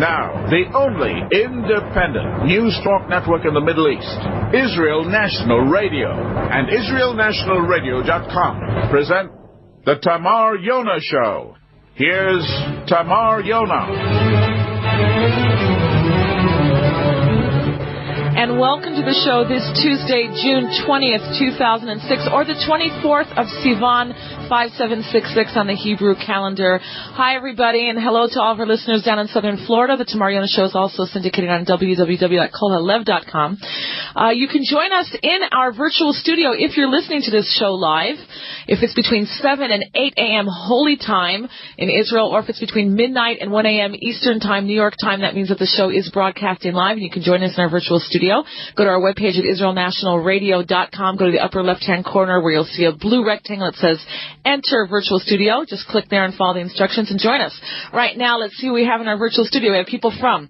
Now, the only independent news talk network in the Middle East, Israel National Radio and IsraelNationalRadio.com present the Tamar Yonah Show. Here's Tamar Yonah. And welcome to the show this Tuesday, June 20th, 2006, or the 24th of Sivan, 5766 on the Hebrew calendar. Hi, everybody, and hello to all of our listeners down in southern Florida. The Tamar Yonah Show is also syndicated on www.kolhalev.com. You can join us in our virtual studio if you're listening to this show live, if it's between 7 and 8 a.m. Holy Time in Israel, or if it's between midnight and 1 a.m. Eastern Time, New York Time. That means that the show is broadcasting live, and you can join us in our virtual studio. Go to our webpage at IsraelNationalRadio.com. Go to the upper left-hand corner where you'll see a blue rectangle that says Enter Virtual Studio. Just click there and follow the instructions and join us. Right now, let's see who we have in our virtual studio. We have people from,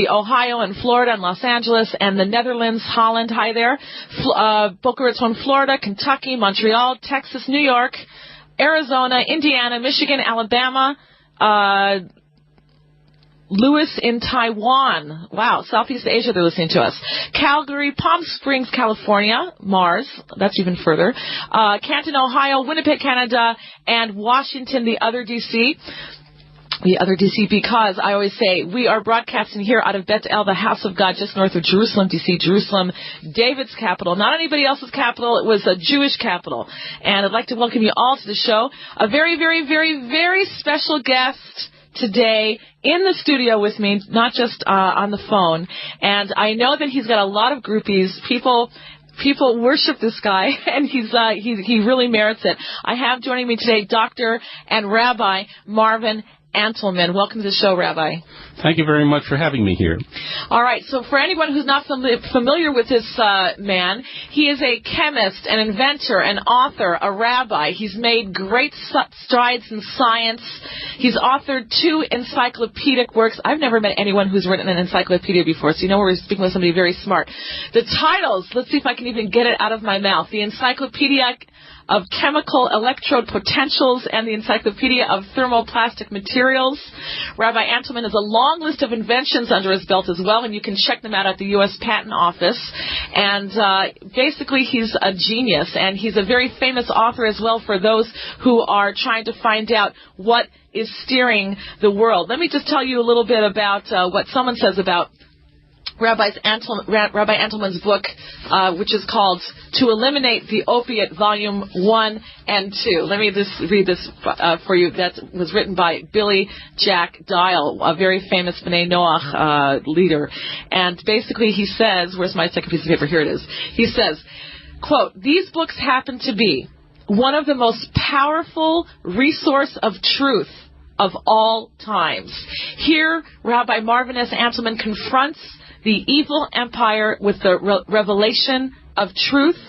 Ohio and Florida and Los Angeles and the Netherlands, Holland. Hi there. Boca Raton, Florida, Kentucky, Montreal, Texas, New York, Arizona, Indiana, Michigan, Alabama, Lewis in Taiwan. Wow, Southeast Asia, they're listening to us. Calgary, Palm Springs, California, Mars, that's even further. Canton, Ohio, Winnipeg, Canada, and Washington, the other D.C. The other D.C., because I always say we are broadcasting here out of Bet El, the house of God, just north of Jerusalem, D.C., Jerusalem, David's capital. Not anybody else's capital. It was a Jewish capital. And I'd like to welcome you all to the show. A very, very, very, very special guest today in the studio with me, not just on the phone. And I know that he's got a lot of groupies. People worship this guy, and he really merits it. I have joining me today Dr. and Rabbi MARVIN ANTELMAN. Welcome to the show, Rabbi. Thank you very much for having me here. All right, so for anyone who's not familiar with this man, he is a chemist, an inventor, an author, a rabbi. He's made great strides in science. He's authored 2 encyclopedic works. I've never met anyone who's written an encyclopedia before, so you know we're speaking with somebody very smart. The titles, let's see if I can even get it out of my mouth. The Encyclopedia of Chemical Electrode Potentials and the Encyclopedia of Thermoplastic Materials. Rabbi ANTELMAN has a long list of inventions under his belt as well, and you can check them out at the U.S. Patent Office. And basically, he's a genius, and he's a very famous author as well for those who are trying to find out what is steering the world. Let me just tell you a little bit about what someone says about Rabbi ANTELMAN's book, which is called To Eliminate the Opiate, Volume 1 and 2. Let me just read this for you. That was written by Billy Jack Dial, a very famous B'nai Noach leader. And basically he says, where's my second piece of paper? Here it is. He says, quote, "These books happen to be one of the most powerful resource of truth of all times. Here, Rabbi MARVIN S. ANTELMAN confronts the evil empire with the revelation of truth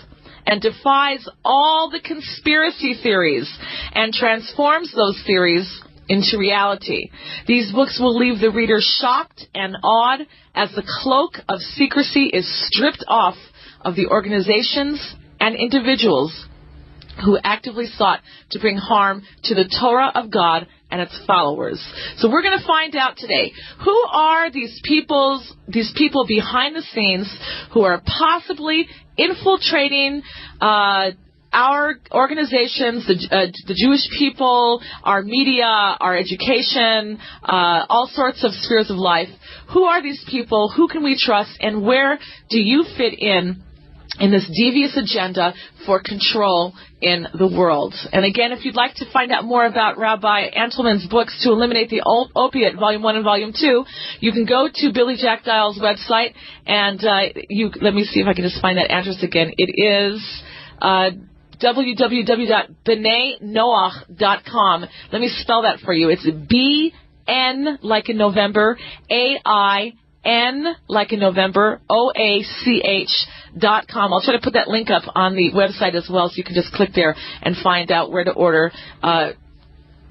and defies all the conspiracy theories and transforms those theories into reality. These books will leave the reader shocked and awed as the cloak of secrecy is stripped off of the organizations and individuals who actively sought to bring harm to the Torah of God and its followers." So we're going to find out today, who are these people behind the scenes who are possibly infiltrating our organizations, the Jewish people, our media, our education, all sorts of spheres of life. Who are these people? Who can we trust? And where do you fit in this devious agenda for control in the world? And again, if you'd like to find out more about Rabbi ANTELMAN's books, To Eliminate the Opiate, Volume 1 and Volume 2, you can go to Billy Jack Dial's website, and let me see if I can just find that address again. It is www.b'nainoach.com. Let me spell that for you. It's B-N, like in November, A-I-N, like in November, OACH.com. I'll try to put that link up on the website as well, so you can just click there and find out where to order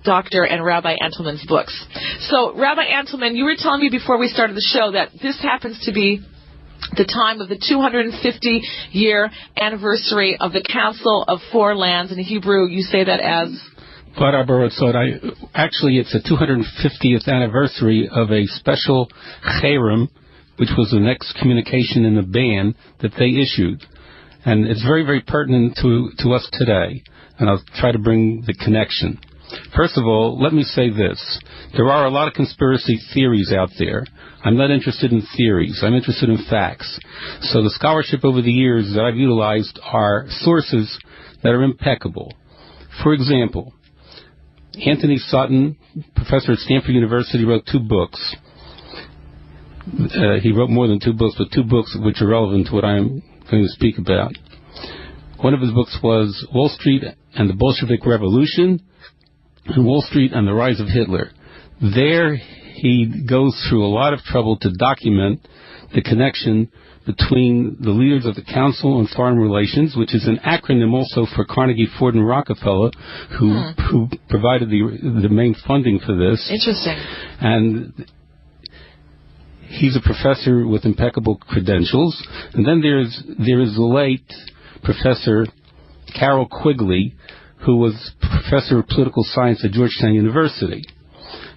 Dr. and Rabbi ANTELMAN's books. So, Rabbi ANTELMAN, you were telling me before we started the show that this happens to be the time of the 250-year anniversary of the Council of Four Lands. In Hebrew, you say that as Actually, it's the 250th anniversary of a special cherem, which was the next communication in the ban that they issued. And it's very, very pertinent to us today. And I'll try to bring the connection. First of all, let me say this. There are a lot of conspiracy theories out there. I'm not interested in theories. I'm interested in facts. So the scholarship over the years that I've utilized are sources that are impeccable. For example, Anthony Sutton, professor at Stanford University, wrote 2 books. He wrote more than 2 books, but 2 books which are relevant to what I'm going to speak about. One of his books was Wall Street and the Bolshevik Revolution, and Wall Street and the Rise of Hitler. There he goes through a lot of trouble to document the connection between the leaders of the Council on Foreign Relations, which is an acronym also for Carnegie, Ford, and Rockefeller, who provided the main funding for this. Interesting. And he's a professor with impeccable credentials. And then there is the late Professor Carroll Quigley, who was professor of political science at Georgetown University.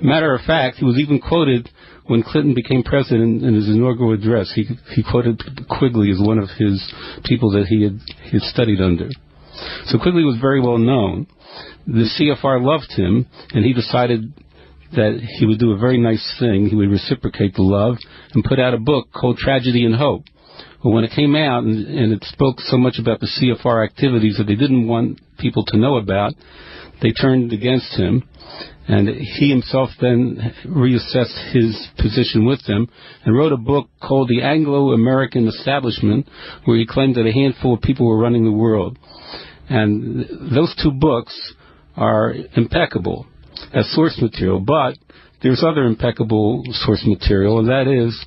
Matter of fact, he was even quoted when Clinton became president in his inaugural address. He quoted Quigley as one of his people that he had studied under. So Quigley was very well known. The CFR loved him, and he decided that he would do a very nice thing. He would reciprocate the love and put out a book called Tragedy and Hope. But when it came out and it spoke so much about the CFR activities that they didn't want people to know about, they turned against him. And he himself then reassessed his position with them and wrote a book called The Anglo-American Establishment, where he claimed that a handful of people were running the world. And those 2 books are impeccable as source material, but there's other impeccable source material, and that is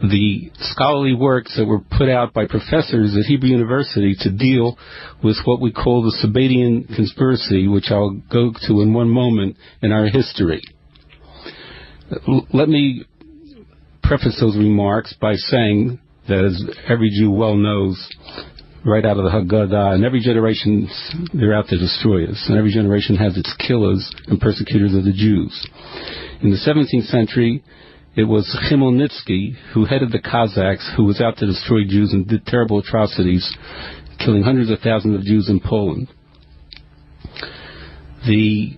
the scholarly works that were put out by professors at Hebrew University to deal with what we call the Sabbatean conspiracy, which I'll go to in one moment in our history. Let me preface those remarks by saying that, as every Jew well knows, right out of the Haggadah, in every generation they're out to destroy us, and every generation has its killers and persecutors of the Jews. In the 17th century, it was Chmielnitsky, who headed the Cossacks, who was out to destroy Jews and did terrible atrocities, killing hundreds of thousands of Jews in Poland. The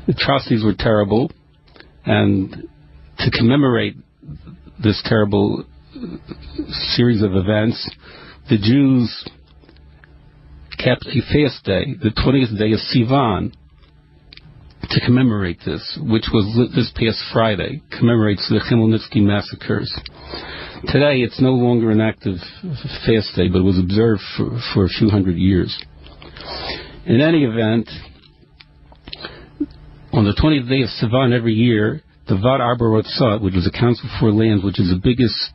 atrocities were terrible, and to commemorate this terrible series of events, the Jews kept a fast day, the 20th day of Sivan, to commemorate this, which was this past Friday, commemorates the Chmielnitsky massacres. Today, it's no longer an active fast day, but it was observed for a few hundred years. In any event, on the 20th day of Sivan every year, the Vad Arba Rothschild, which was the Council for Lands, which is the biggest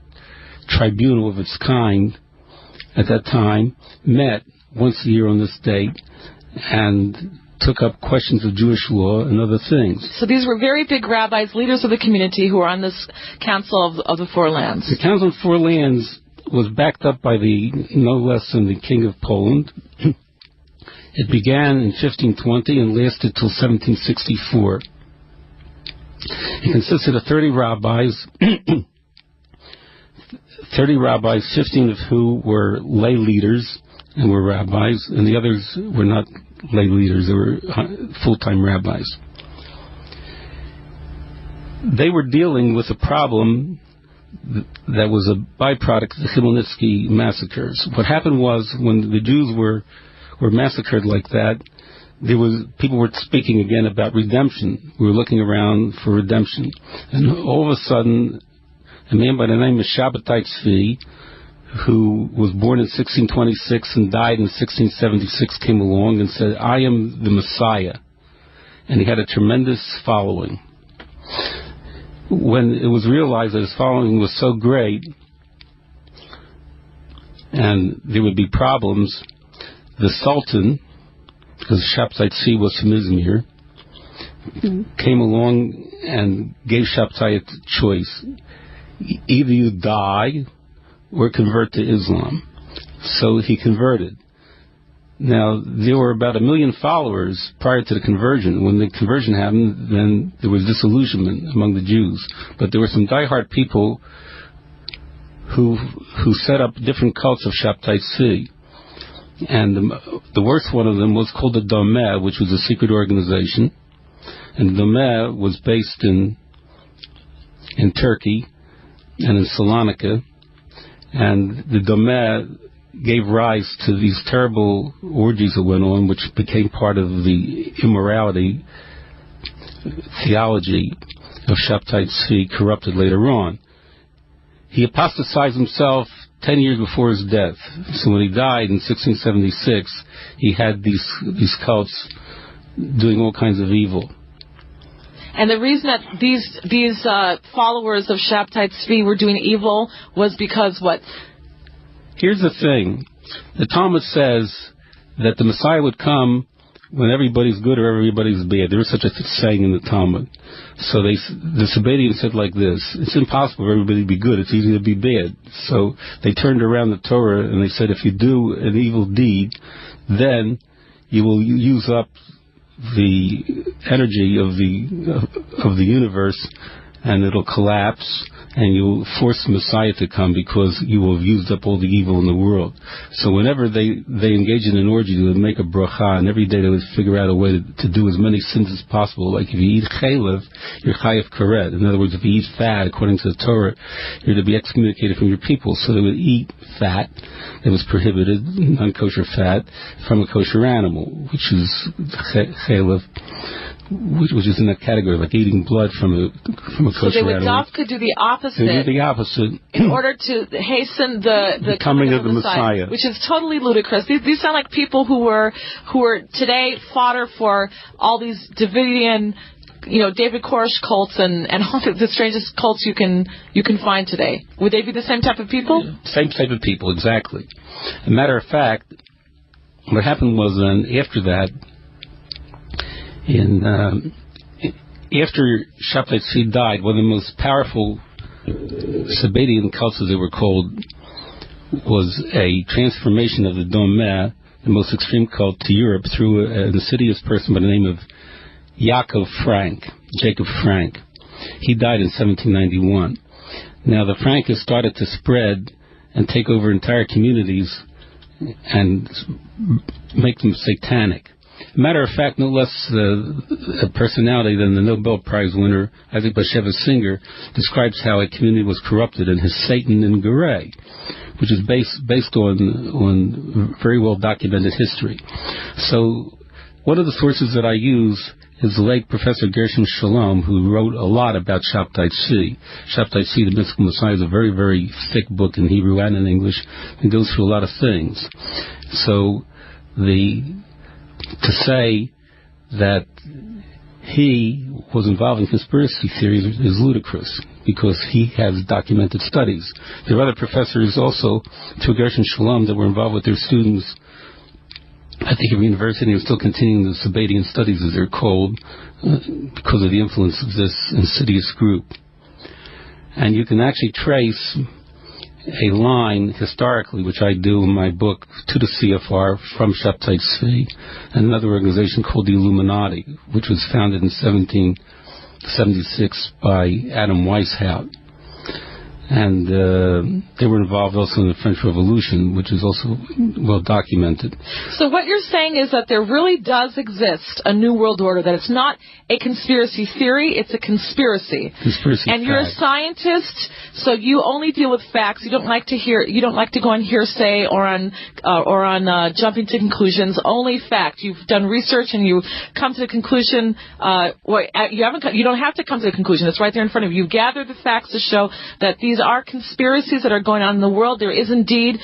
tribunal of its kind at that time, met once a year on this date and took up questions of Jewish law and other things. So these were very big rabbis, leaders of the community, who were on this Council of the Four Lands. The Council of Four Lands was backed up by no less than the King of Poland. It began in 1520 and lasted till 1764. It consisted of 30 rabbis, 15 of who were lay leaders and were rabbis, and the others were not lay leaders, they were full-time rabbis. They were dealing with a problem that was a byproduct of the Chmielnitsky massacres. What happened was, when the Jews were massacred like that, people were speaking again about redemption. We were looking around for redemption. And all of a sudden, a man by the name of Shabbatai Tzvi, who was born in 1626 and died in 1676, came along and said, "I am the Messiah." And he had a tremendous following. When it was realized that his following was so great and there would be problems, the Sultan, because Shabbatai Tzvi was from Izmir, came along and gave Shabbatai a choice. Either you die or convert to Islam. So he converted. Now, there were about 1 million followers prior to the conversion. When the conversion happened, then there was disillusionment among the Jews. But there were some diehard people who set up different cults of Shabtai Tzvi. And the worst one of them was called the Domeh, which was a secret organization. And the Domeh was based in Turkey and in Salonika. And the Domeh gave rise to these terrible orgies that went on, which became part of the immorality theology of Shabtai Tzvi, corrupted later on. He apostatized himself 10 years before his death. So when he died in 1676, he had these cults doing all kinds of evil. And the reason that these followers of Shabtai Tzvi were doing evil was because what? Here's the thing. The Talmud says that the Messiah would come when everybody's good or everybody's bad. There is such a saying in the Talmud. So the Sabbateans said like this: it's impossible for everybody to be good, it's easy to be bad. So they turned around the Torah and they said, if you do an evil deed, then you will use up the energy of the universe, and it'll collapse, and you'll force the Messiah to come because you will have used up all the evil in the world. So whenever they engage in an orgy, they would make a bracha, and every day they would figure out a way to do as many sins as possible. Like if you eat chaylev, you're chayav karet. In other words, if you eat fat, according to the Torah, you're to be excommunicated from your people. So they would eat fat that was prohibited, non-kosher fat, from a kosher animal, which is chaylev, which is in that category, like eating blood from a kosher animal. So they would do the opposite. They do the opposite in order to hasten the coming of the Messiah, which is totally ludicrous. These sound like people who were today fodder for all these Davidian, David Koresh cults and all the strangest cults you can find today. Would they be the same type of people? Yeah, same type of people, exactly. As a matter of fact, what happened was then after that, after Shabtai Tzvi died, one of the most powerful Sabbatean cults, as they were called, was a transformation of the Domeh, the most extreme cult, to Europe through an insidious person by the name of Jacob Frank. He died in 1791. Now the Frankists started to spread and take over entire communities and make them satanic. Matter of fact, no less a personality than the Nobel Prize winner Isaac Bashevis Singer describes how a community was corrupted in his Satan and Garay, which is based on very well documented history. So one of the sources that I use is the late Professor Gershom Shalom, who wrote a lot about Shabtai Tzvi. Shabtai Tzvi, the Mystical Messiah, is a very, very thick book in Hebrew and in English, and goes through a lot of things. So to say that he was involved in conspiracy theories is ludicrous, because he has documented studies. There are other professors also, through Gershom Shalom, that were involved with their students at the university and still continuing the Sabbatean studies, as they're called, because of the influence of this insidious group. And you can actually trace a line historically, which I do in my book, to the CFR from Shabtai Tzvi, and another organization called the Illuminati, which was founded in 1776 by Adam Weishaupt. And they were involved also in the French Revolution, which is also well documented. So what you're saying is that there really does exist a new world order, that it's not a conspiracy theory, it's a conspiracy. And you're a scientist, so you only deal with facts. You don't like to go on hearsay or on jumping to conclusions. Only fact. You've done research and you come to the conclusion. You don't have to come to the conclusion. It's right there in front of you. You've gathered the facts to show that these are conspiracies that are going on in the world. There is indeed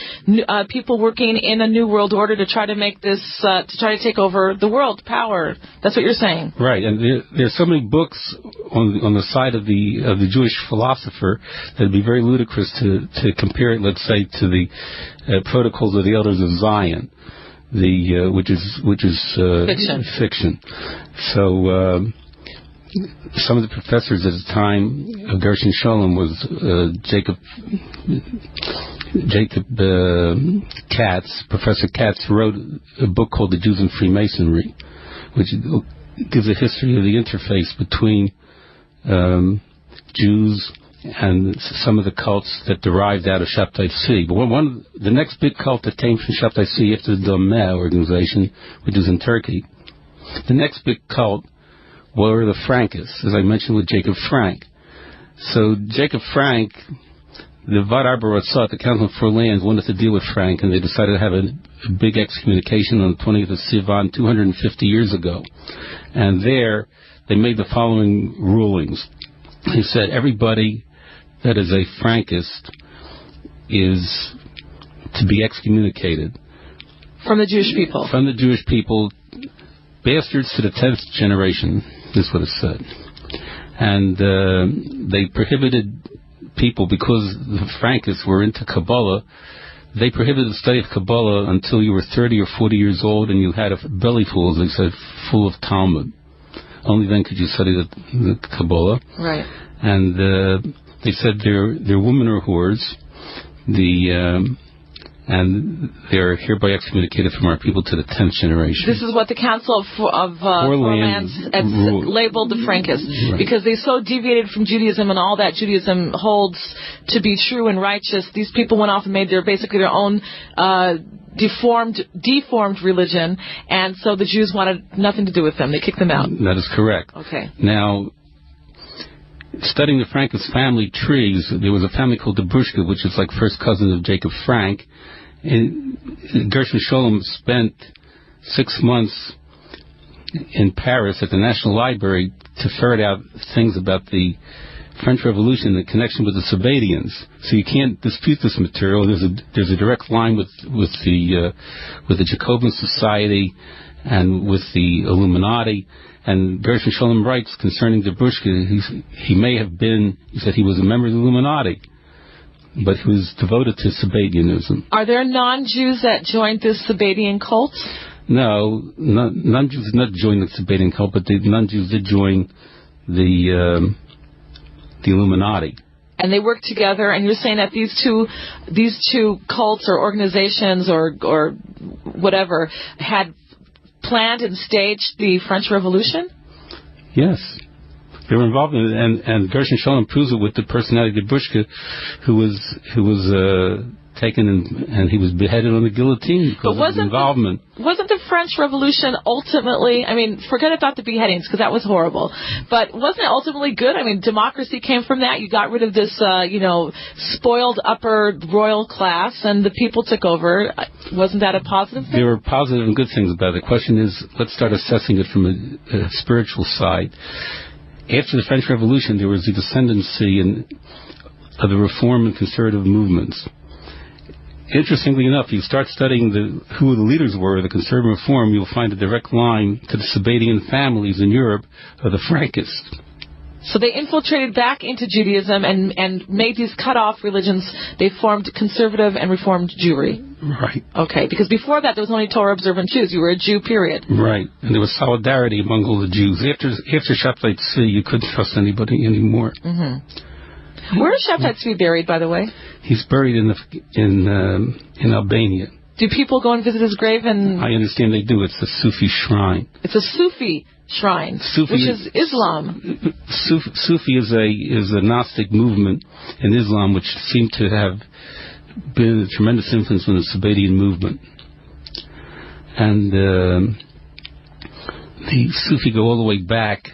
people working in a new world order to try to make this, to try to take over the world power. That's what you're saying, right? And there's so many books on the side of the Jewish philosopher that it'd be very ludicrous to compare it, let's say, to the Protocols of the Elders of Zion, which is fiction. So some of the professors at the time of Gershon Sholem was Jacob Katz. Professor Katz wrote a book called The Jews and Freemasonry, which gives a history of the interface between Jews and some of the cults that derived out of Shabtai Tzvi. But the next big cult that came from Shabtai Tzvi after the Domeh organization, which is in Turkey, the next big cult were the Frankists, as I mentioned with Jacob Frank. So Jacob Frank, the Vad Arba Ratzah, the Council for Lands, wanted to deal with Frank, and they decided to have a big excommunication on the 20th of Sivan 250 years ago. And there, they made the following rulings. They said everybody that is a Frankist is to be excommunicated. From the Jewish people? From the Jewish people. Bastards to the 10th generation, is what it said. And they prohibited people, because the Frankists were into Kabbalah, they prohibited the study of Kabbalah until you were 30 or 40 years old and you had a belly full, as they said, full of Talmud. Only then could you study the Kabbalah. Right. And they said they're women or whores, and they're hereby excommunicated from our people to the 10th generation. This is what the Council of Lands labeled the Frankists, right, because they so deviated from Judaism and all that Judaism holds to be true and righteous. These people went off and made basically their own deformed religion, and so the Jews wanted nothing to do with them. They kicked them out. That is correct. Okay. Now, studying the Frankist family trees, there was a family called the Brushka, which is like first cousin of Jacob Frank. Gershon Sholem spent 6 months in Paris at the National Library to ferret out things about the French Revolution in connection with the Sabbateans. So you can't dispute this material. There's a direct line with the Jacobin Society and with the Illuminati. And Gershon Sholem writes concerning the Brushka, he may have been, he said he was a member of the Illuminati, but he was devoted to Sabbatianism. Are there non-Jews that joined this Sabbatean cult? No, non-Jews did not join the Sabbatean cult, but the non-Jews did join the Illuminati. And they worked together, and you're saying that these two cults or organizations or whatever had planned and staged the French Revolution? Yes. They were involved in it, and Gershon Sholem proves it with the personality of Brushka, who was taken and he was beheaded on the guillotine because of his involvement. Wasn't the French Revolution ultimately, I mean, forget about the beheadings because that was horrible, but wasn't it ultimately good? I mean, democracy came from that. You got rid of this, spoiled upper royal class, and the people took over. Wasn't that a positive thing? There were positive and good things about it. The question is, let's start assessing it from a spiritual side. After the French Revolution, there was the ascendancy of the reform and conservative movements. Interestingly enough, you start studying who the leaders were of the conservative reform, you'll find a direct line to the Sabbatean families in Europe of the Frankists. So they infiltrated back into Judaism and made these cut-off religions. They formed conservative and reformed Jewry. Right. Okay, because before that there was only Torah-observant Jews. You were a Jew, period. Right, and there was solidarity among all the Jews. After Shabtai Tzvi, you couldn't trust anybody anymore. Mm-hmm. Where is Shabtai Tzvi buried, by the way? He's buried in Albania. Do people go and visit his grave? And I understand they do. It's a Sufi shrine. It's a Sufi shrine, which is Islam. Sufi is a Gnostic movement in Islam, which seemed to have been a tremendous influence on the Sabbatean movement. And the Sufi go all the way back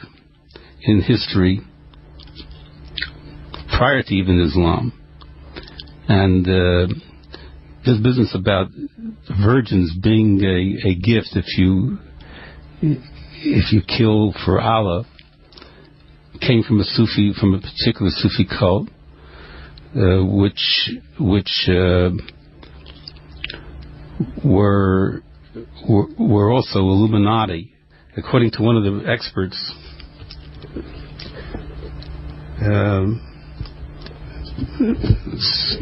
in history, prior to even Islam. And this business about virgins being a gift if you kill for Allah came from a particular Sufi cult, which were also Illuminati. According to one of the experts,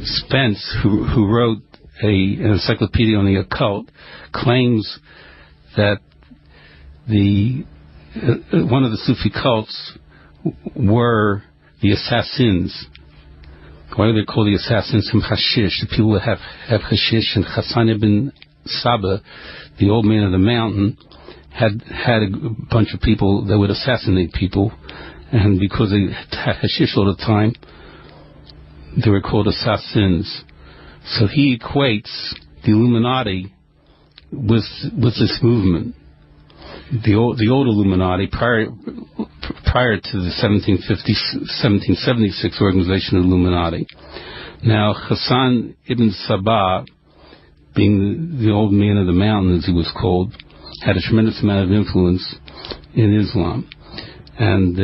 Spence, who wrote an encyclopedia on the occult, claims that one of the Sufi cults were the assassins. Why are they called the assassins from Hashish? The people that have Hashish. And Hassan ibn Saba, the old man of the mountain, had a bunch of people that would assassinate people, and because they had Hashish all the time, they were called assassins. So he equates the Illuminati with this movement. The old Illuminati prior to the 1776 organization of the Illuminati. Now Hassan ibn Sabah, being the old man of the mountain, as he was called, had a tremendous amount of influence in Islam, and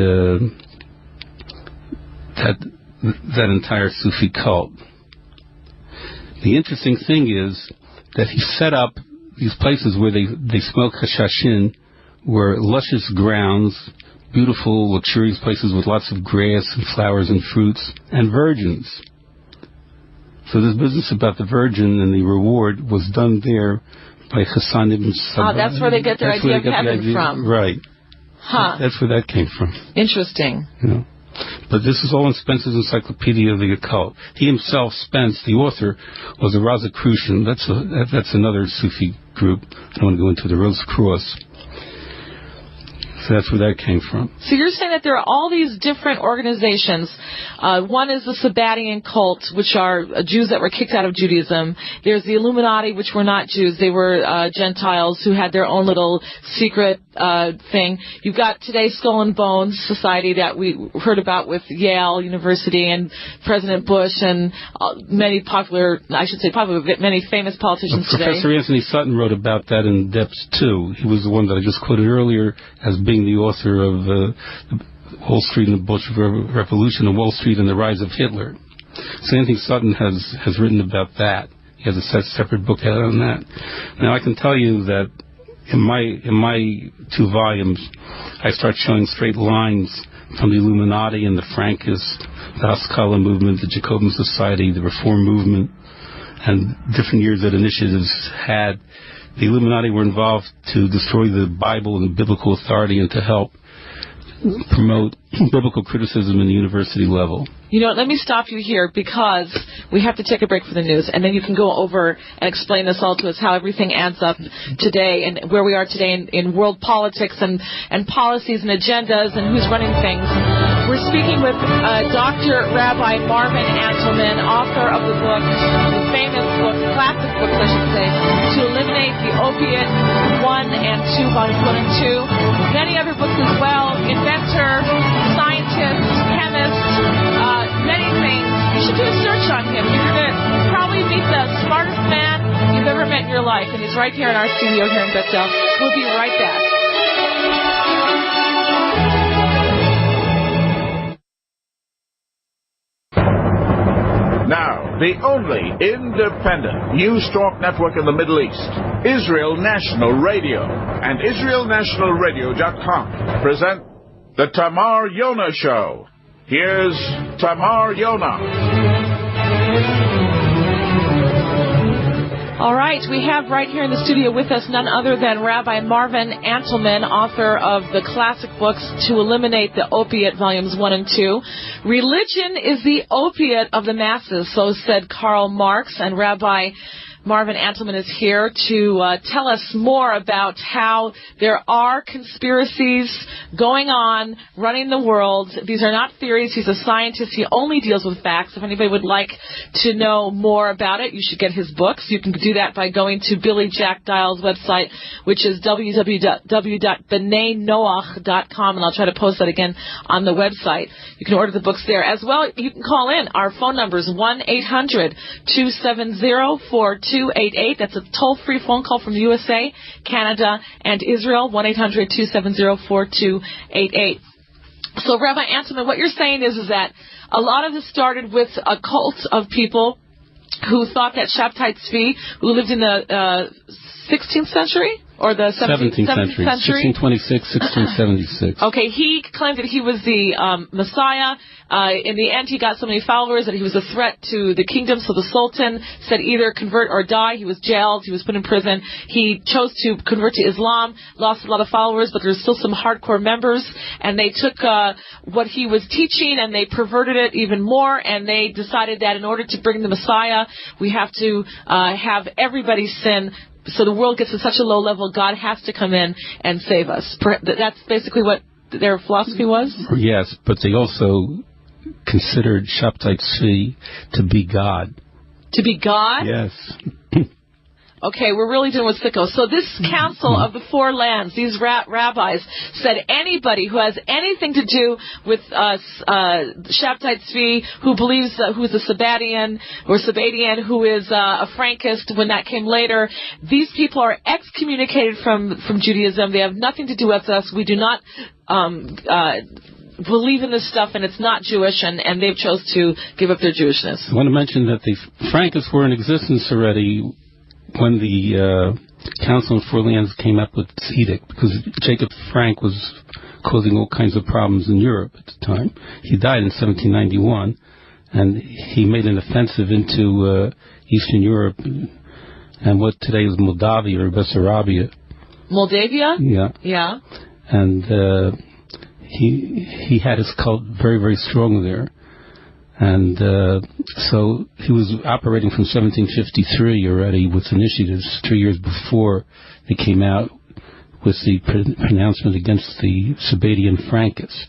that entire Sufi cult. The interesting thing is that he set up these places where they smoked hashashin, were luscious grounds, beautiful, luxurious places with lots of grass and flowers and fruits, and virgins. So this business about the virgin and the reward was done there by Hassan ibn Sabah. That's where they get their idea of heaven from. Right. Huh. That's where that came from. Interesting. You know? But this is all in Spencer's Encyclopedia of the Occult. He himself, Spence, the author, was a Rosicrucian. That's another Sufi group. I don't want to go into the Rosicrucians. So that's where that came from. So you're saying that there are all these different organizations. One is the Sabbatean cult, which are Jews that were kicked out of Judaism. There's the Illuminati, which were not Jews. They were Gentiles who had their own little secret thing. You've got today Skull and Bones Society that we heard about with Yale University and President Bush and many famous politicians today. Professor Anthony Sutton wrote about that in depth too. He was the one that I just quoted earlier as being the author of Wall Street and the Bolshevik Revolution and Wall Street and the Rise of Hitler. So Anthony Sutton has written about that. He has a separate book out on that. Now I can tell you that in my 2 volumes, I start showing straight lines from the Illuminati and the Frankists, the Haskalah movement, the Jacobin Society, the Reform movement, and different years that initiatives had. The Illuminati were involved to destroy the Bible and the biblical authority and to help promote biblical criticism in the university level. You know what, let me stop you here because we have to take a break for the news, and then you can go over and explain this all to us, how everything adds up today and where we are today in world politics and policies and agendas and who's running things. We're speaking with Dr. Rabbi Marvin Antelman, author of the book, the famous book, classic books I should say, To Eliminate the Opiate 1 and 2, volumes 1 and 2. Many other books as well, inventor, scientist, chemist, many things. You should do a search on him. You're going to probably meet the smartest man you've ever met in your life, and he's right here in our studio here in Bethel. We'll be right back. Now, the only independent news talk network in the Middle East, Israel National Radio and IsraelNationalRadio.com present The Tamar Yonah Show. Here's Tamar Yonah. All right, we have right here in the studio with us none other than Rabbi Marvin Antelman, author of the classic books To Eliminate the Opiate, volumes 1 and 2. Religion is the opiate of the masses, so said Karl Marx, and Rabbi Marvin Antelman is here to tell us more about how there are conspiracies going on, running the world. These are not theories. He's a scientist. He only deals with facts. If anybody would like to know more about it, you should get his books. You can do that by going to Billy Jack Dial's website, which is www.b'nai-noach.com, and I'll try to post that again on the website. You can order the books there. As well, you can call in. Our phone number is 1-800-270-4288. That's a toll-free phone call from the USA, Canada, and Israel, 1-800-270-4288. So, Rabbi Antelman, what you're saying is that a lot of this started with a cult of people who thought that Shabtai Tzvi, who lived in the 16th century or the 17th century? 1626, 1676. Okay, he claimed that he was the Messiah. In the end, he got so many followers that he was a threat to the kingdom, so the Sultan said either convert or die. He was jailed. He was put in prison. He chose to convert to Islam, lost a lot of followers, but there's still some hardcore members, and they took what he was teaching and they perverted it even more, and they decided that in order to bring the Messiah, we have to have everybody sin. So the world gets to such a low level, God has to come in and save us. That's basically what their philosophy was? Yes, but they also considered Shabtai Tzvi to be God. To be God? Yes. Okay, we're really dealing with sickos. So this council of the four lands, these rabbis, said anybody who has anything to do with Shabtai Tzvi, who believes, who's a Sabbatean, or Sabbatean, who is a Frankist, when that came later, these people are excommunicated from Judaism. They have nothing to do with us. We do not believe in this stuff, and it's not Jewish, and they've chose to give up their Jewishness. I want to mention that the Frankists were in existence already when the Council of Four Lands came up with this edict, because Jacob Frank was causing all kinds of problems in Europe at the time. He died in 1791, and he made an offensive into Eastern Europe and what today is Moldavia or Bessarabia. Moldavia? Yeah. Yeah. And he had his cult very, very strong there. And so he was operating from 1753 already with initiatives 3 years before they came out with the pronouncement against the Sabbatean Frankists.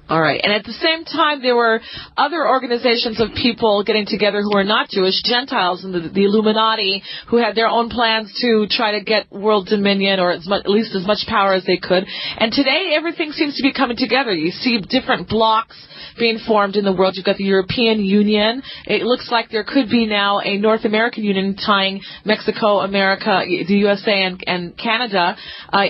All right. And at the same time, there were other organizations of people getting together who were not Jewish, Gentiles, and the Illuminati, who had their own plans to try to get world dominion, or at least as much power as they could. And today, everything seems to be coming together. You see different blocks being formed in the world. You've got the European Union. It looks like there could be now a North American Union tying Mexico, America, the USA, and Canada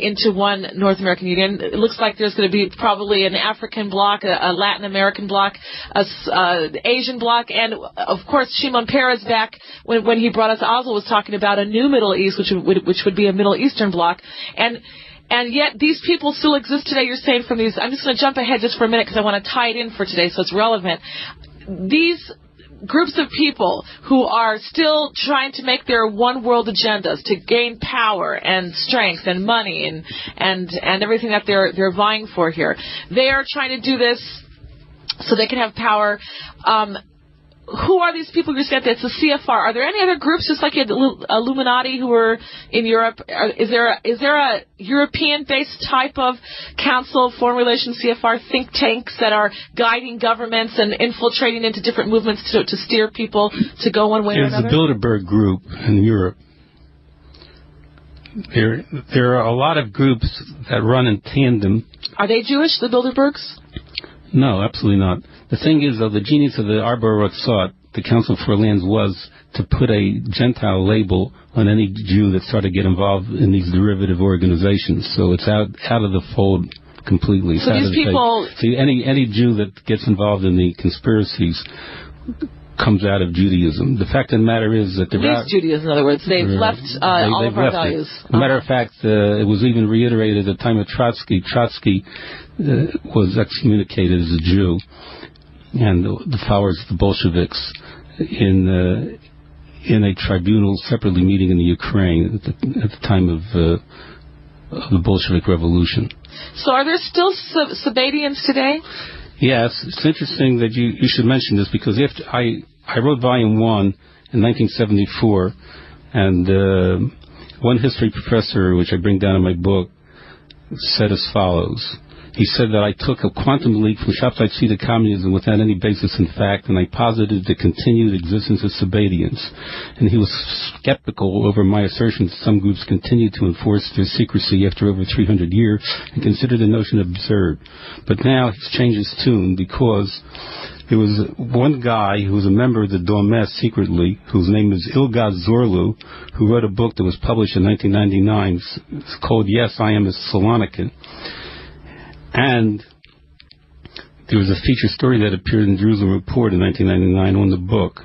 into one North American Union. It looks like there's going to be probably an African bloc, a Latin American bloc, the Asian bloc, and of course Shimon Peres back when he brought us Oslo was talking about a new Middle East, which would be a Middle Eastern bloc, and yet these people still exist today. You're saying from these. I'm just going to jump ahead just for a minute because I want to tie it in for today, so it's relevant. These groups of people who are still trying to make their one world agendas to gain power and strength and money and everything that they're vying for here. They are trying to do this so they can have power. Who are these people you said that's the CFR? Are there any other groups just like the Illuminati who were in Europe? Is there a European-based type of council, foreign relations, CFR think tanks that are guiding governments and infiltrating into different movements to steer people to go one way or another? There's the Bilderberg group in Europe. There are a lot of groups that run in tandem. Are they Jewish, the Bilderbergs? No, absolutely not. The thing is, though, the genius of the Arbor Rothschild, the Council for Lands, was to put a Gentile label on any Jew that started to get involved in these derivative organizations. So it's out of the fold completely. So these people... See, any Jew that gets involved in the conspiracies comes out of Judaism. The fact of the matter is that leaves Judaism, in other words. They've left all of our values. As a matter of fact, it was even reiterated at the time of Trotsky. Trotsky was excommunicated as a Jew, and the followers of the Bolsheviks in a tribunal separately meeting in the Ukraine at the time of the Bolshevik Revolution. So are there still Sabbateans today? Yes, it's interesting that you should mention this, because I wrote Volume 1 in 1974, and one history professor, which I bring down in my book, said as follows. He said that I took a quantum leap from Shabtai Tzvi to communism without any basis in fact, and I posited the continued existence of Sabbateans. And he was skeptical over my assertion that some groups continued to enforce their secrecy after over 300 years and considered the notion absurd. But now he's changed his tune, because there was one guy who was a member of the Domes secretly, whose name is Ilgaz Zorlu, who wrote a book that was published in 1999. It's called Yes, I Am a Salonican. And there was a feature story that appeared in the Jerusalem Report in 1999 on the book.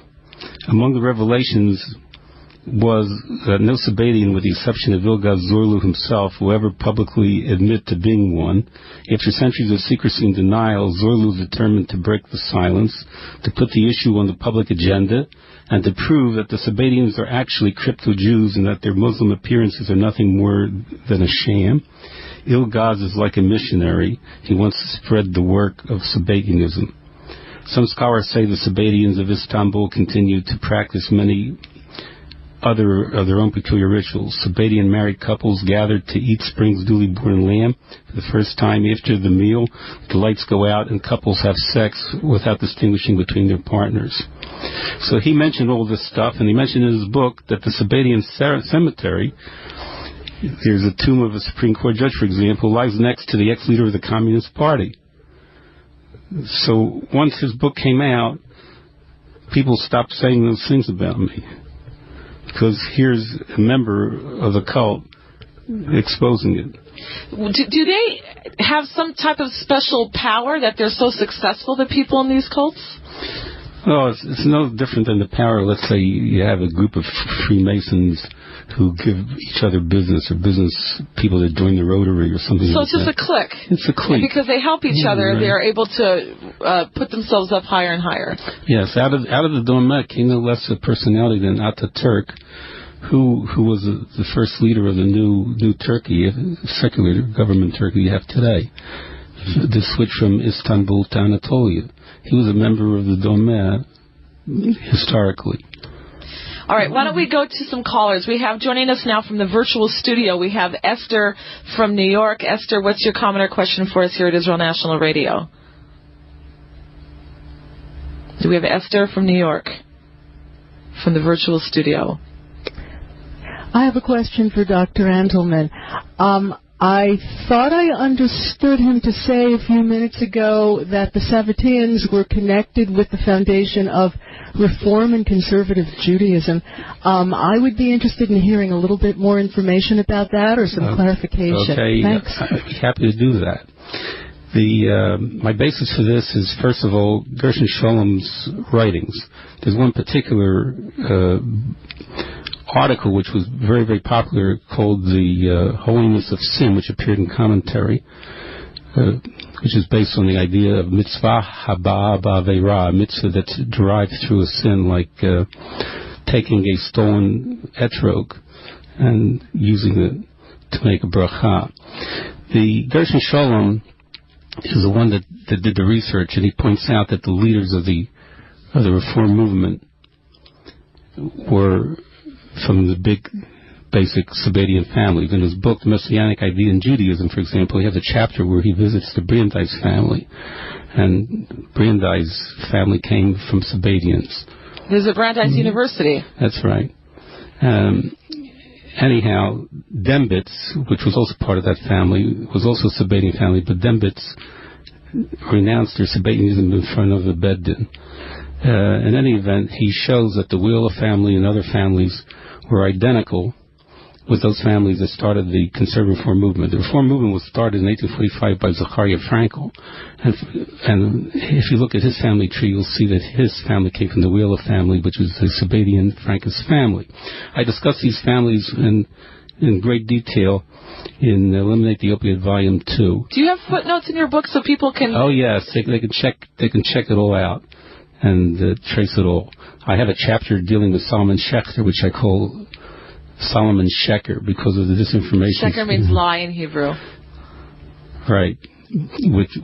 Among the revelations was that no Sabbatean, with the exception of Ilgaz Zorlu himself, will ever publicly admit to being one. After centuries of secrecy and denial, Zorlu is determined to break the silence, to put the issue on the public agenda, and to prove that the Sabbateans are actually crypto-Jews and that their Muslim appearances are nothing more than a sham. Ilgaz is like a missionary. He wants to spread the work of Sabbatianism. Some scholars say the Sabbateans of Istanbul continue to practice many other of their own peculiar rituals. Sabbatian married couples gathered to eat spring's duly born lamb for the first time. After the meal, the lights go out and couples have sex without distinguishing between their partners. So he mentioned all this stuff, and he mentioned in his book that the Sabbatean cemetery, there's a tomb of a Supreme Court judge, for example, lies next to the ex-leader of the Communist Party. So once his book came out, people stopped saying those things about me. Because here's a member of the cult exposing it. Do they have some type of special power that they're so successful, the people in these cults? Well, it's no different than the power, let's say you have a group of Freemasons who give each other business, or business people that join the Rotary or something so like that. So it's just a clique. It's a clique. And because they help each other, right. They're able to put themselves up higher and higher. Yes, out of the Domet came no less a personality than Ataturk, who was the first leader of the new Turkey, secular government Turkey you have today. The switch from Istanbul to Anatolia. He was a member of the Domet historically. All right, why don't we go to some callers? We have joining us now from the virtual studio, we have Esther from New York. Esther, what's your comment or question for us here at Israel National Radio? Do we have Esther from New York, from the virtual studio? I have a question for Dr. Antelman. I thought I understood him to say a few minutes ago that the Sabbateans were connected with the foundation of Reform and Conservative Judaism. I would be interested in hearing a little bit more information about that or some clarification. Okay, thanks. I'd be happy to do that. My basis for this is, first of all, Gershon Sholom's writings. There's one particular article which was very, very popular called The Holiness of Sin, which appeared in commentary, which is based on the idea of mitzvah haba ba'aveira, a mitzvah that's derived through a sin, like taking a stolen etrog and using it to make a bracha. The Gershon Sholom is the one that did the research, and he points out that the leaders of the Reform movement were from the big, basic Sabbatean families. In his book, The Messianic Idea in Judaism, for example, he has a chapter where he visits the Brandeis family. And Brandeis' family came from Sabbatians. There's a Brandeis University. That's right. Anyhow, Dembitz, which was also part of that family, was also a Sabbatian family, but Dembitz renounced their Sabbatianism in front of the Beit Din. In any event, he shows that the Wheeler family and other families were identical with those families that started the conservative Reform movement. The Reform movement was started in 1845 by Zachariah Frankel. And if you look at his family tree, you'll see that his family came from the Wheeler family, which was the Sabbatian Frankist family. I discuss these families in great detail in Eliminate the Opiate Volume 2. Do you have footnotes in your book so people can... Oh, yes. They can check it all out and trace it all. I have a chapter dealing with Solomon Schechter, which I call Solomon Sheker, because of the disinformation. Sheker means lie in Hebrew. Right.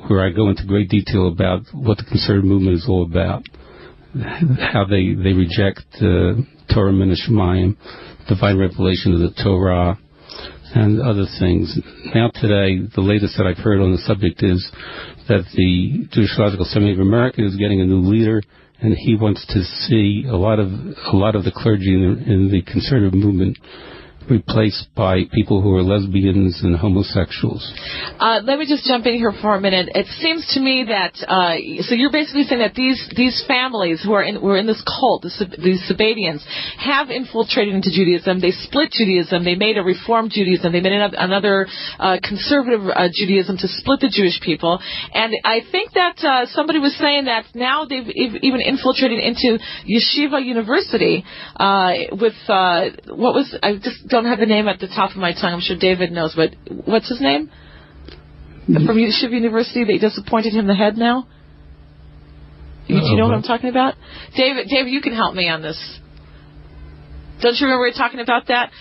Where I go into great detail about what the conservative movement is all about, how they reject Torah min Shemayim, divine revelation of the Torah, and other things. Now today, the latest that I've heard on the subject is that the Jewish Theological Seminary of America is getting a new leader, and he wants to see a lot of the clergy in the conservative movement replaced by people who are lesbians and homosexuals. Let me just jump in here for a minute. It seems to me that so you're basically saying that these families who were in this cult, these Sabbateans, have infiltrated into Judaism. They split Judaism. They made a Reform Judaism. They made another conservative Judaism to split the Jewish people. And I think that somebody was saying that now they've even infiltrated into Yeshiva University with what was, I just don't have the name at the top of my tongue. I'm sure David knows, but what's his name? From Yeshiva University, they just appointed him the head now. Do you know what I'm talking about? David, you can help me on this. Don't you remember we were talking about that?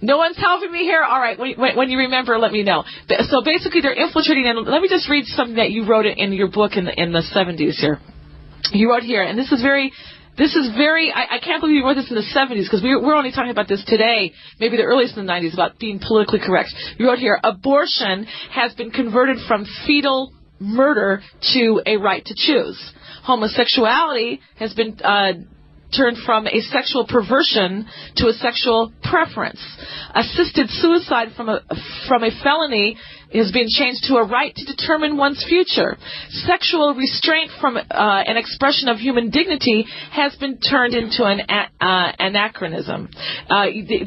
No one's helping me here? All right, when you remember, let me know. So basically, they're infiltrating, and let me just read something that you wrote in your book in the 70s here. You wrote here, and this is very, I can't believe you wrote this in the 70s, because we're only talking about this today, maybe the earliest in the 90s, about being politically correct. You wrote here, abortion has been converted from fetal murder to a right to choose. Homosexuality has been turned from a sexual perversion to a sexual preference. Assisted suicide from a felony has been changed to a right to determine one's future. Sexual restraint from an expression of human dignity has been turned into an anachronism.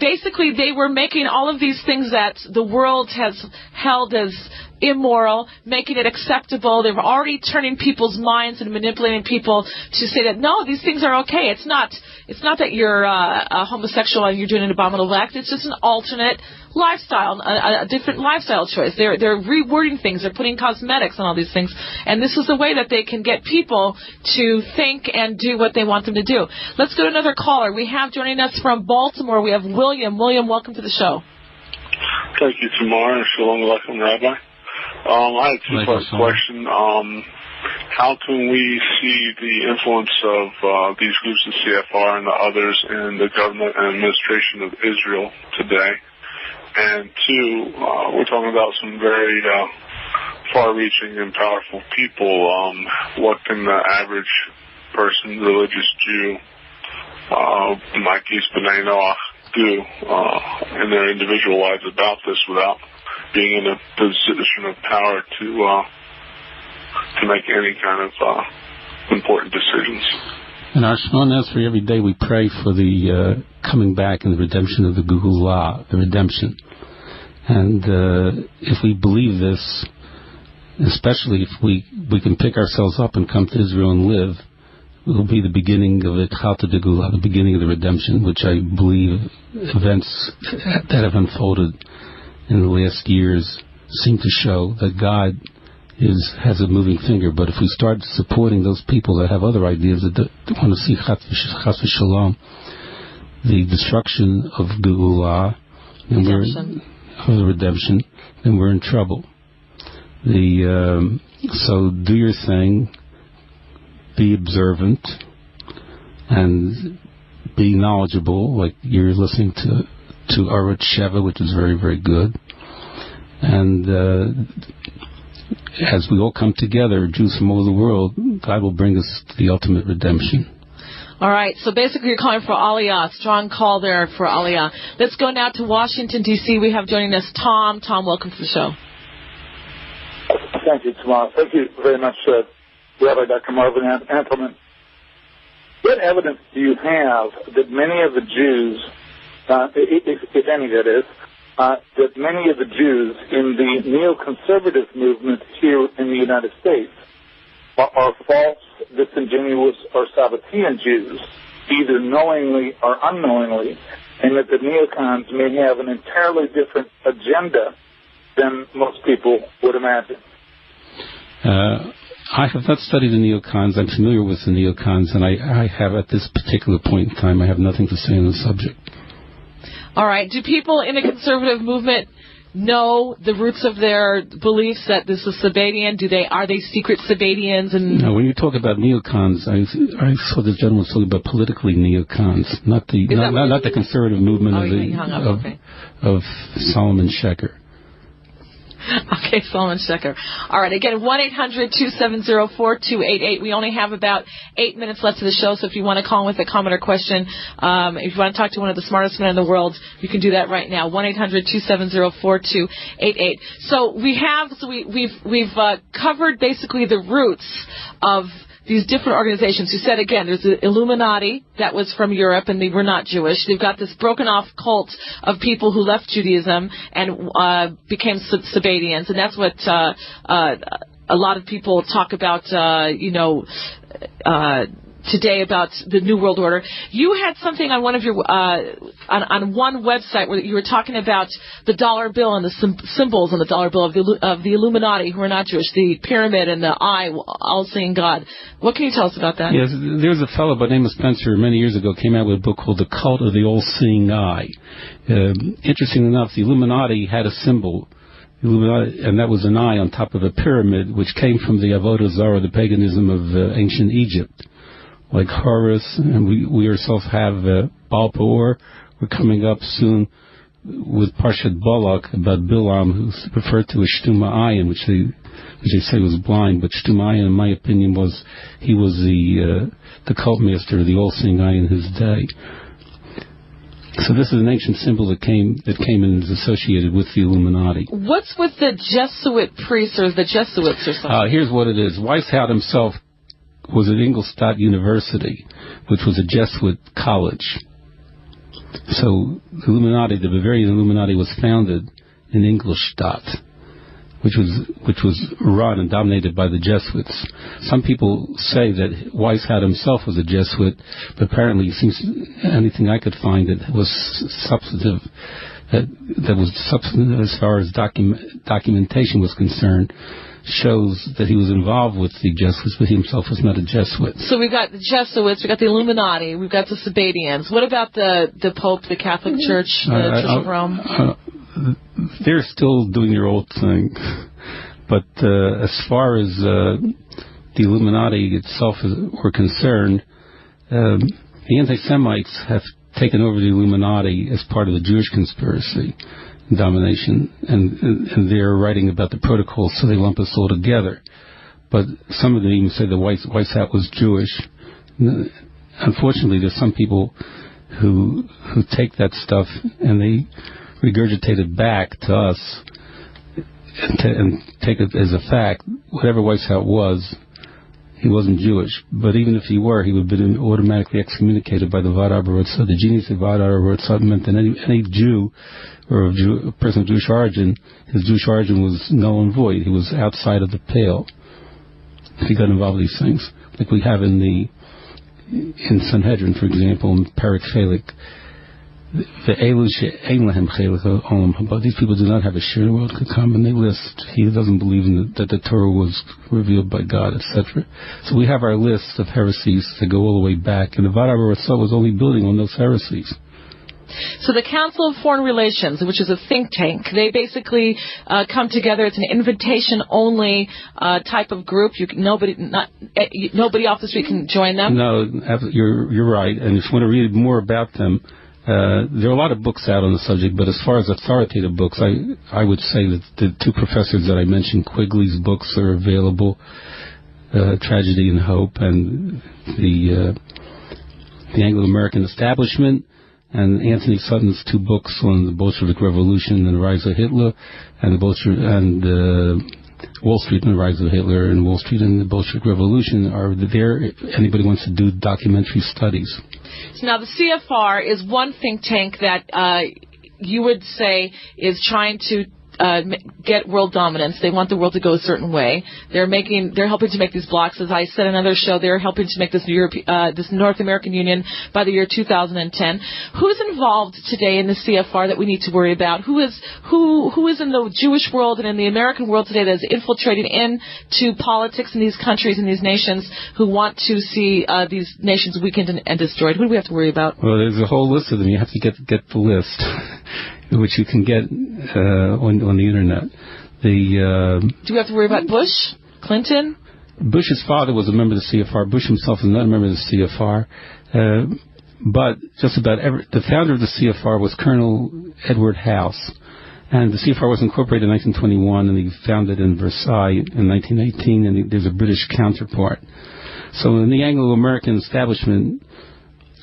Basically, they were making all of these things that the world has held as immoral, making it acceptable. They were already turning people's minds and manipulating people to say that, no, these things are okay. It's not that you're a homosexual and you're doing an abominable act. It's just an alternate lifestyle, a different lifestyle choice. They're rewording things. They're putting cosmetics on all these things. And this is the way that they can get people to think and do what they want them to do. Let's go to another caller. We have joining us from Baltimore, we have William. William, welcome to the show. Thank you, Tamar, and shalom aleichem, Rabbi. I had a two-part question. How can we see the influence of these groups, the CFR and the others, in the government and administration of Israel today? And two, we're talking about some very far-reaching and powerful people. What can the average person, religious Jew, Mikey's B'nai Noach, do in their individual lives about this without being in a position of power to make any kind of important decisions? In our Shemona Esrei every day we pray for the coming back and the redemption of the Geulah, the redemption. And if we believe this, especially if we can pick ourselves up and come to Israel and live, it will be the beginning of it, Chalta de Geulah, the beginning of the redemption, which I believe events that have unfolded in the last years seem to show that God has a moving finger. But if we start supporting those people that have other ideas that want to see Chas v'Shalom, the destruction of Geulah, and the redemption, then we're in trouble. So do your thing, be observant, and be knowledgeable, like you're listening to Arat Sheva, which is very, very good. And as we all come together, Jews from all over the world, God will bring us to the ultimate redemption. All right, so basically you're calling for Aliyah. Strong call there for Aliyah. Let's go now to Washington, D.C. We have joining us Tom. Tom, welcome to the show. Thank you, Tamar. Thank you very much, Rabbi Dr. Marvin ANTELMAN. What evidence do you have that many of the Jews, if any that is, that many of the Jews in the neoconservative movement here in the United States are false, disingenuous, or Sabbatean Jews, either knowingly or unknowingly, and that the neocons may have an entirely different agenda than most people would imagine? I have not studied the neocons. I'm familiar with the neocons, and I have, at this particular point in time, I have nothing to say on the subject. All right. Do people in the conservative movement know the roots of their beliefs that this is Sabbatean? Are they secret Sabbateans? And no, when you talk about neocons, I saw the gentleman was talking about politically neocons, not the conservative movement of Solomon Sheker. Okay, Solomon Sheker. All right, again, 1-800-270-4288. We only have about 8 minutes left of the show, so if you want to call with a comment or question, if you want to talk to one of the smartest men in the world, you can do that right now, 1-800-270-4288. So we've covered basically the roots of these different organizations. You said, again, there's the Illuminati that was from Europe, and they were not Jewish. They've got this broken-off cult of people who left Judaism and became Sabbateans, and that's what a lot of people talk about, today about the New World Order. You had something on one of your on one website where you were talking about the dollar bill and the symbols on the dollar bill of the Illuminati, who are not Jewish, the pyramid and the eye, all-seeing God. What can you tell us about that? Yes, there was a fellow by the name of Spencer many years ago came out with a book called The Cult of the All-Seeing Eye. Interesting enough, the Illuminati had a symbol, and that was an eye on top of a pyramid, which came from the Avodah Zarah, the paganism of ancient Egypt. Like Horus, and we ourselves have Baal Peor. We're coming up soon with Parshat Balak about Bilam, who's referred to as Shtuma Ayin, which they say was blind, but Shtuma Ayin, in my opinion, he was the cult master, the all-seeing eye in his day. So this is an ancient symbol that came and is associated with the Illuminati. What's with the Jesuit priests or the Jesuits or something? Here's what it is. Weishaupt himself was at Ingolstadt University, which was a Jesuit college. So the Illuminati, the Bavarian Illuminati, was founded in Ingolstadt, which was run and dominated by the Jesuits. Some people say that Weishaupt himself was a Jesuit, but apparently it seems anything I could find that was substantive, that was substantive as far as documentation was concerned, shows that he was involved with the Jesuits, but he himself was not a Jesuit. So we've got the Jesuits, we've got the Illuminati, we've got the Sabbateans. What about the Pope, the Catholic Church, the Church of Rome? They're still doing their old thing. But as far as the Illuminati itself were concerned, the anti-Semites have taken over the Illuminati as part of the Jewish conspiracy domination, and they're writing about the protocols, so they lump us all together. But some of them even say that Weishaupt was Jewish. Unfortunately, there's some people who take that stuff and they regurgitate it back to us and take it as a fact. Whatever Weishaupt was, he wasn't Jewish. But even if he were, he would have been automatically excommunicated by the Vad Arba Rothschild. The genius of Vad Arba Rothschild meant that any Jew or a person of Jewish origin, his Jewish origin was null and void. He was outside of the pale if he got involved in these things. Like we have in Sanhedrin, for example, in Perek Chelik, but these people do not have a share in the world to come, and they list he doesn't believe that the Torah was revealed by God, etc. So we have our list of heresies that go all the way back, and the Vad Arba Rothschild was only building on those heresies. So the Council of Foreign Relations, which is a think tank, they basically come together. It's an invitation-only type of group. Nobody off the street can join them. No, you're right. And if you want to read more about them, there are a lot of books out on the subject. But as far as authoritative books, I would say that the two professors that I mentioned, Quigley's books are available, Tragedy and Hope, and the Anglo-American Establishment, and Anthony Sutton's two books on the Bolshevik Revolution and the Rise of Hitler, and Wall Street and the Rise of Hitler, and Wall Street and the Bolshevik Revolution are there if anybody wants to do documentary studies. So now the CFR is one think tank that you would say is trying to get world dominance. They want the world to go a certain way. They're helping to make these blocks. As I said in another show, they're helping to make this North American Union by the year 2010. Who's involved today in the CFR that we need to worry about? Who is in the Jewish world and in the American world today that is infiltrated into politics in these countries and these nations who want to see these nations weakened and destroyed? Who do we have to worry about? Well, there's a whole list of them. You have to get the list, which you can get on the internet. Do we have to worry about Bush, Clinton? Bush's father was a member of the CFR. Bush himself is not a member of the CFR. But just about the founder of the CFR was Colonel Edward House. And the CFR was incorporated in 1921, and he founded in Versailles in 1918, and there's a British counterpart. So in the Anglo-American establishment,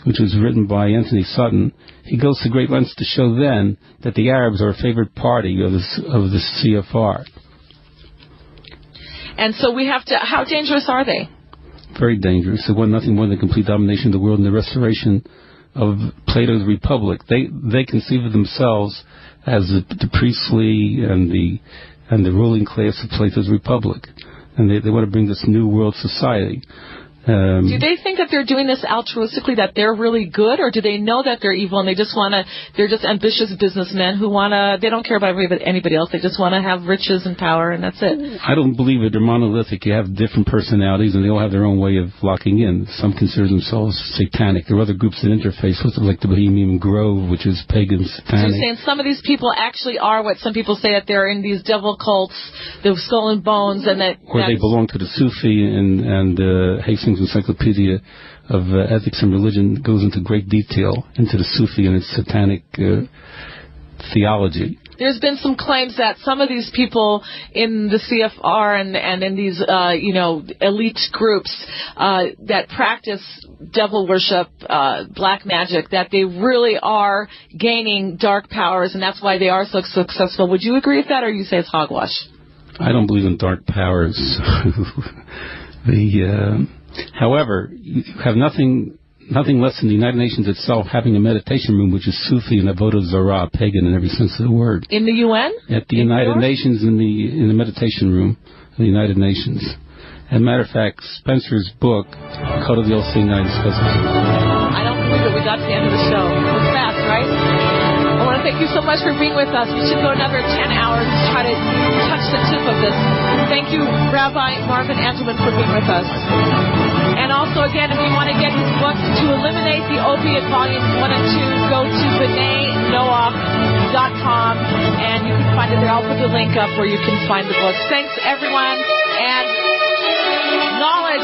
which was written by Anthony Sutton, he goes to great lengths to show then that the Arabs are a favored party of the CFR. And so we have to, how dangerous are they? Very dangerous. They want nothing more than complete domination of the world and the restoration of Plato's Republic. They conceive of themselves as the priestly and the ruling class of Plato's Republic. And they want to bring this new world society. Do they think that they're doing this altruistically, that they're really good, or do they know that they're evil and they're just ambitious businessmen who they don't care about anybody else, they just want to have riches and power, and that's it? I don't believe it. They're monolithic. You have different personalities, and they all have their own way of locking in. Some consider themselves satanic. There are other groups that interface with them, like the Bohemian Grove, which is pagan satanic. So you're saying some of these people actually are what some people say, that they're in these devil cults, the Skull and Bones, and that... Or they belong to the Sufi, and Hastings Encyclopedia of Ethics and Religion goes into great detail into the Sufi and its satanic theology. There's been some claims that some of these people in the CFR and in these elite groups that practice devil worship, black magic, that they really are gaining dark powers, and that's why they are so successful. Would you agree with that, or you say it's hogwash? I don't believe in dark powers. However, you have nothing less than the United Nations itself having a meditation room, which is Sufi and Avodah Zarah, pagan in every sense of the word. In the UN? At the United Nations, in the meditation room of the United Nations. As a matter of fact, Spencer's book, Code of the All-Seeing Eye, discusses it. I don't believe it. We got to the end of the show. It was fast, right? I want to thank you so much for being with us. We should go another 10 hours to try to touch the tip of this. Thank you, Rabbi Marvin Antelman, for being with us. And also, again, if you want to get his books, To Eliminate the Opiate Volumes 1 and 2, go to B'naiNoach.com, and you can find it there. I'll put the link up where you can find the books. Thanks, everyone, and knowledge.